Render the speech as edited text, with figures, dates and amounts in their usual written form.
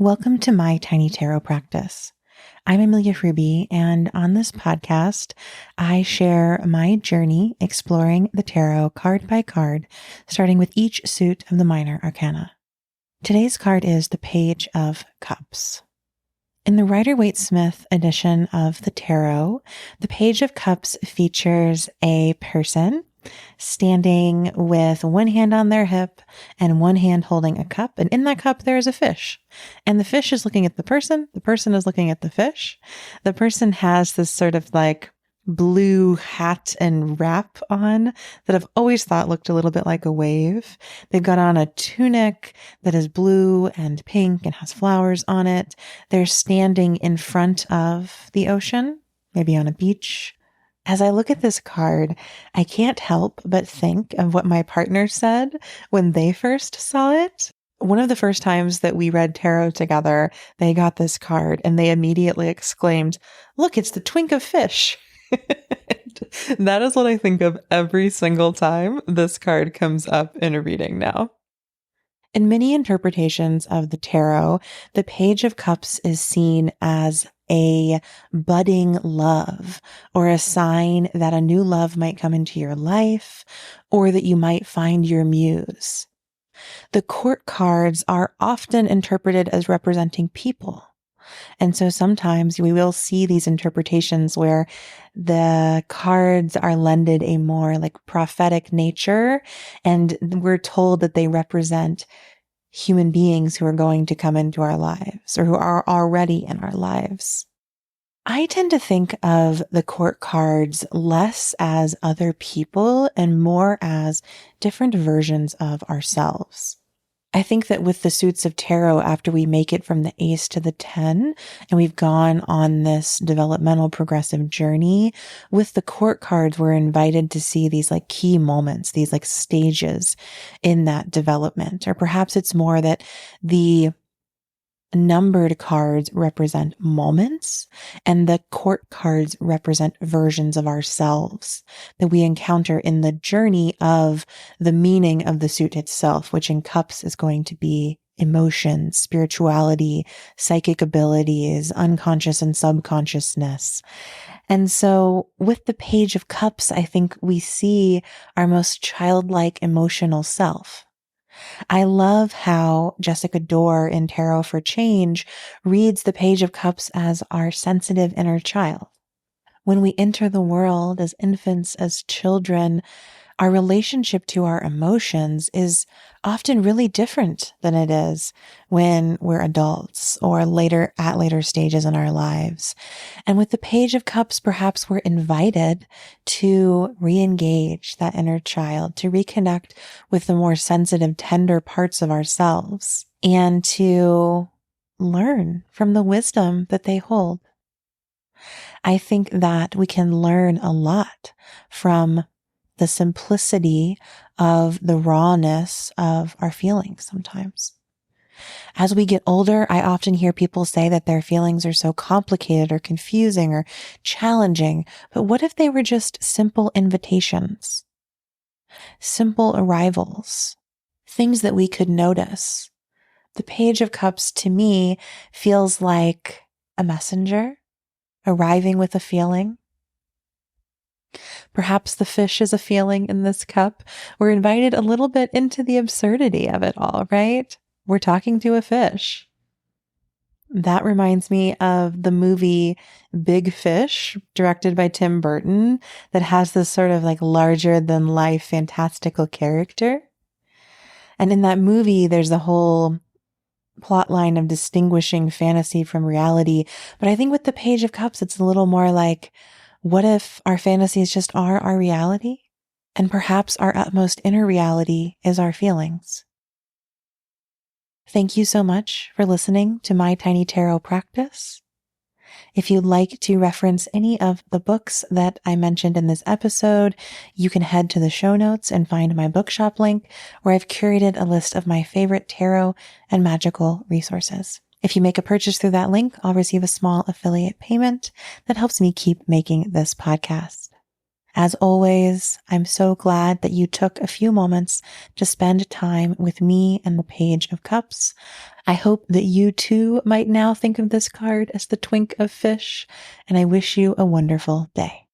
Welcome to my tiny tarot practice. I'm Amelia Fruby, and on this podcast, I share my journey exploring the tarot card by card, starting with each suit of the minor arcana. Today's card is the Page of Cups. In the Rider-Waite-Smith edition of the tarot, the Page of Cups features a person standing with one hand on their hip and one hand holding a cup. And in that cup, there is a fish. And the fish is looking at the person is looking at the fish. The person has this sort of like blue hat and wrap on that I've always thought looked a little bit like a wave. They've got on a tunic that is blue and pink and has flowers on it. They're standing in front of the ocean, maybe on a beach. As I look at this card, I can't help but think of what my partner said when they first saw it. One of the first times that we read tarot together, they got this card and they immediately exclaimed, "Look, it's the twink of fish." That is what I think of every single time this card comes up in a reading now. In many interpretations of the tarot, the Page of Cups is seen as a budding love or a sign that a new love might come into your life or that you might find your muse. The court cards are often interpreted as representing people. And so sometimes we will see these interpretations where the cards are lended a more like prophetic nature, and we're told that they represent human beings who are going to come into our lives or who are already in our lives. I tend to think of the court cards less as other people and more as different versions of ourselves. I think that with the suits of tarot, after we make it from the Ace to the 10, and we've gone on this developmental progressive journey, with the court cards, we're invited to see these like key moments, these like stages in that development. Or perhaps it's more that the numbered cards represent moments and the court cards represent versions of ourselves that we encounter in the journey of the meaning of the suit itself, which in cups is going to be emotions, spirituality, psychic abilities, unconscious and subconsciousness. And so with the Page of Cups, I think we see our most childlike emotional self. I love how Jessica Dorr in Tarot for Change reads the Page of Cups as our sensitive inner child. When we enter the world as infants, as children, our relationship to our emotions is often really different than it is when we're adults or at later stages in our lives. And with the Page of Cups, perhaps we're invited to re-engage that inner child, to reconnect with the more sensitive, tender parts of ourselves, and to learn from the wisdom that they hold. I think that we can learn a lot from the simplicity of the rawness of our feelings sometimes. As we get older, I often hear people say that their feelings are so complicated or confusing or challenging. But what if they were just simple invitations, simple arrivals, things that we could notice? The Page of Cups to me feels like a messenger arriving with a feeling. Perhaps the fish is a feeling in this cup. We're invited a little bit into the absurdity of it all, right? We're talking to a fish. That reminds me of the movie Big Fish, directed by Tim Burton, that has this sort of like larger than life fantastical character. And in that movie, there's a whole plot line of distinguishing fantasy from reality. But I think with the Page of Cups, it's a little more like, what if our fantasies just are our reality? And perhaps our utmost inner reality is our feelings. Thank you so much for listening to my tiny tarot practice. If you'd like to reference any of the books that I mentioned in this episode, you can head to the show notes and find my bookshop link where I've curated a list of my favorite tarot and magical resources. If you make a purchase through that link, I'll receive a small affiliate payment that helps me keep making this podcast. As always, I'm so glad that you took a few moments to spend time with me and the Page of Cups. I hope that you too might now think of this card as the twink of fish, and I wish you a wonderful day.